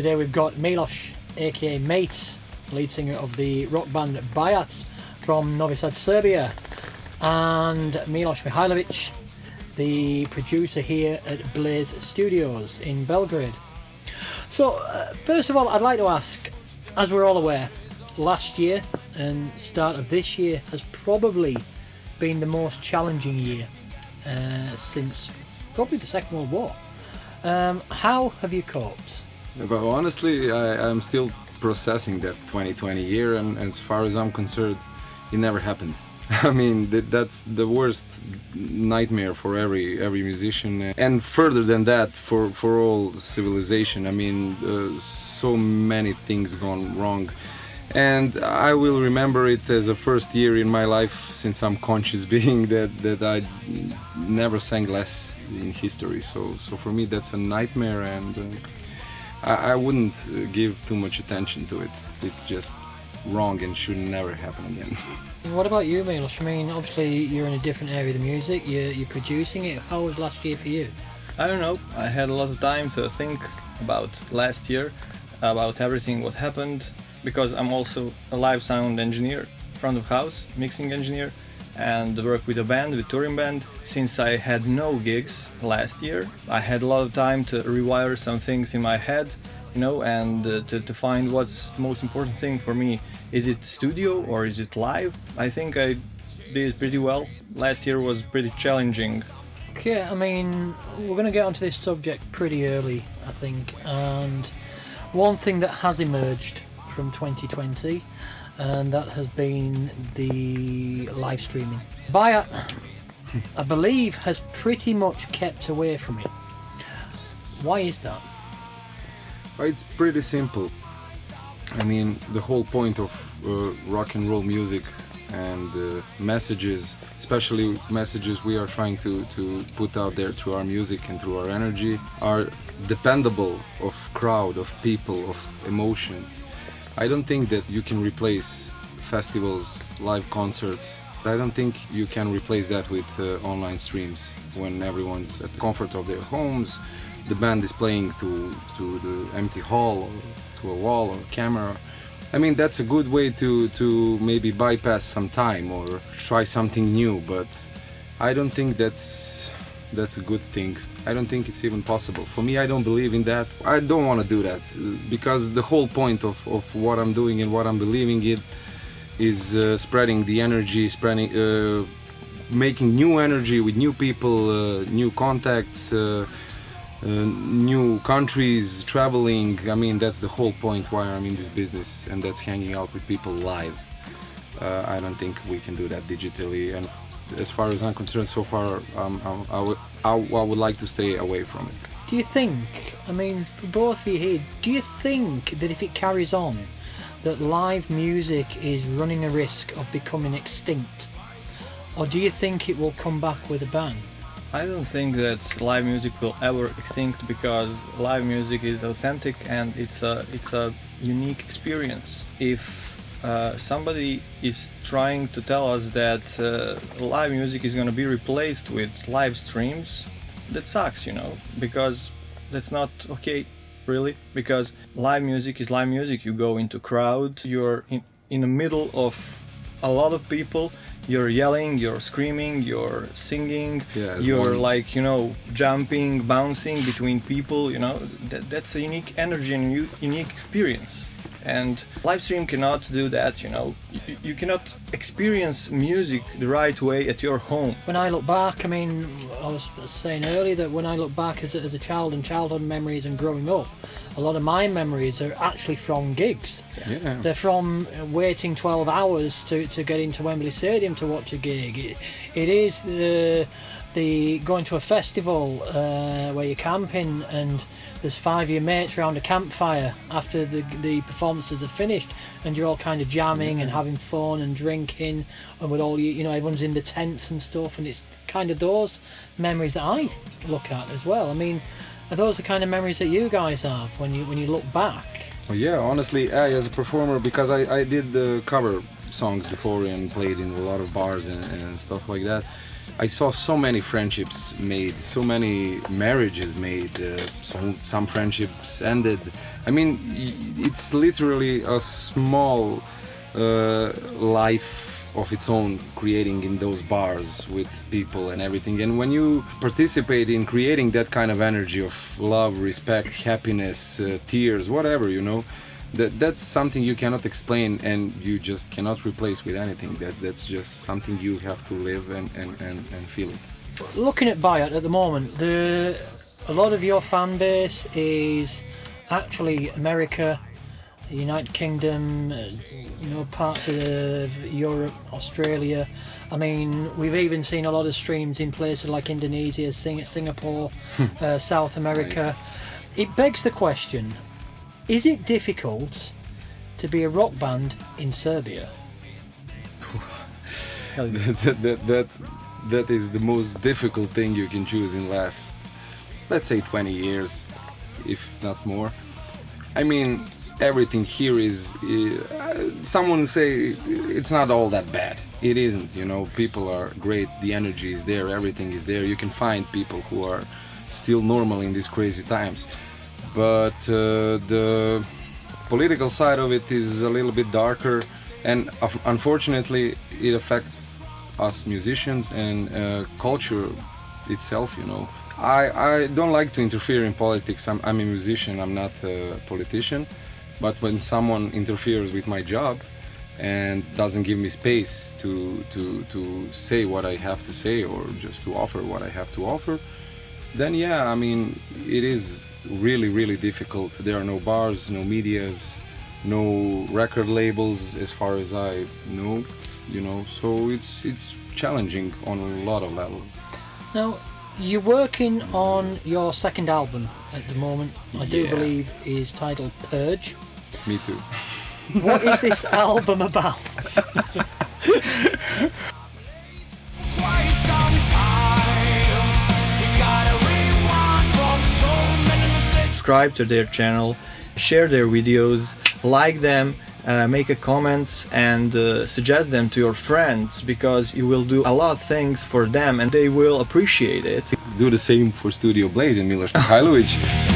Today we've got Milos, aka Mate, lead singer of the rock band BaYaT from Novi Sad, Serbia, and Milos Mihajlovic, the producer here at BaYaT Studios in Belgrade. So, first of all, I'd like to ask, as we're all aware, last year and start of this year has probably been the most challenging year since probably the Second World War. How have you coped? But honestly, I'm still processing that 2020 year, and as far as I'm concerned, it never happened. I mean, that's the worst nightmare for every musician, and further than that, for all civilization. I mean, so many things gone wrong, and I will remember it as a first year in my life since I'm conscious being that I never sang less in history. So for me, that's a nightmare, and I wouldn't give too much attention to it. It's just wrong and should never happen again. What about you, Milos? I mean, obviously you're in a different area of the music, you're producing it. How was last year for you? I don't know, I had a lot of time to think about last year, about everything what happened, because I'm also a live sound engineer, front of house, mixing engineer, and work with a band, with touring band. Since I had no gigs last year, I had a lot of time to rewire some things in my head, you know, and to find what's the most important thing for me. Is it studio or is it live? I think I did it pretty well. Last year was pretty challenging. Okay, I mean, we're going to get onto this subject pretty early, I think, and one thing that has emerged from 2020, and that has been the live streaming. BaYaT, I believe, has pretty much kept away from it. Why is that? It's pretty simple. I mean, the whole point of rock and roll music and messages, especially messages we are trying to put out there through our music and through our energy, are dependable of crowd, of people, of emotions. I don't think that you can replace festivals, live concerts. I don't think you can replace that with online streams when everyone's at the comfort of their homes. The band is playing to the empty hall, or to a wall or a camera. I mean, that's a good way to maybe bypass some time or try something new, but I don't think that's a good thing. I don't think it's even possible. For me, I don't believe in that. I don't want to do that, because the whole point of what I'm doing and what I'm believing in is spreading the energy, making new energy with new people, new contacts, new countries, traveling. I mean, that's the whole point why I'm in this business, and that's hanging out with people live. I don't think we can do that digitally, and as far as I'm concerned, so far, I would like to stay away from it. Do you think, I mean, for both of you here, do you think that if it carries on, that live music is running a risk of becoming extinct? Or do you think it will come back with a bang? I don't think that live music will ever extinct, because live music is authentic and it's a unique experience. If somebody is trying to tell us that live music is going to be replaced with live streams, that sucks, you know, because that's not okay, really, because live music is live music. You go into crowd, you're in the middle of a lot of people, you're yelling, you're screaming, you're singing, you're like, you know, jumping, bouncing between people, you know, that's a unique energy and unique experience. And live stream cannot do that, you know. You cannot experience music the right way at your home. When I look back, I mean, I was saying earlier that when I look back as a child and childhood memories and growing up, a lot of my memories are actually from gigs. Yeah. They're from waiting 12 hours to get into Wembley Stadium to watch a gig. It is the going to a festival where you're camping and there's 5 of your mates around a campfire after the performances are finished, and you're all kind of jamming and having fun and drinking, and with all you know, everyone's in the tents and stuff, and it's kind of those memories that I look at as well. I mean, are those the kind of memories that you guys have when you look back? Yeah, honestly, as a performer, because I did the cover songs before and played in a lot of bars and stuff like that. I saw so many friendships made, so many marriages made, some friendships ended. I mean, it's literally a small life of its own creating in those bars with people and everything. And when you participate in creating that kind of energy of love, respect, happiness, tears, whatever, you know, that's something you cannot explain and you just cannot replace with anything. That's just something you have to live and feel it. Looking at BaYaT at the moment, a lot of your fan base is actually America, the United Kingdom, you know, parts of Europe, Australia. I mean, we've even seen a lot of streams in places like Indonesia, Singapore, South America. Nice. It begs the question, is it difficult to be a rock band in Serbia? That is the most difficult thing you can choose in last, let's say, 20 years, if not more. I mean, everything here is, someone say it's not all that bad. It isn't, you know, people are great, the energy is there, everything is there. You can find people who are still normal in these crazy times. But the political side of it is a little bit darker, and unfortunately it affects us musicians and culture itself, you know. I don't like to interfere in politics. I'm a musician, I'm not a politician. But when someone interferes with my job and doesn't give me space to say what I have to say or just to offer what I have to offer, then yeah, I mean, it is really difficult. There are no bars, no medias, no record labels as far as I know, you know, so it's challenging on a lot of levels. Now, you're working on your second album at the moment, I do believe is titled Purge. Me too. What is this album about? Subscribe to their channel, share their videos, like them, make a comments and suggest them to your friends, because you will do a lot of things for them and they will appreciate it. Do the same for Studio Blaze and Milos Mihajlovic.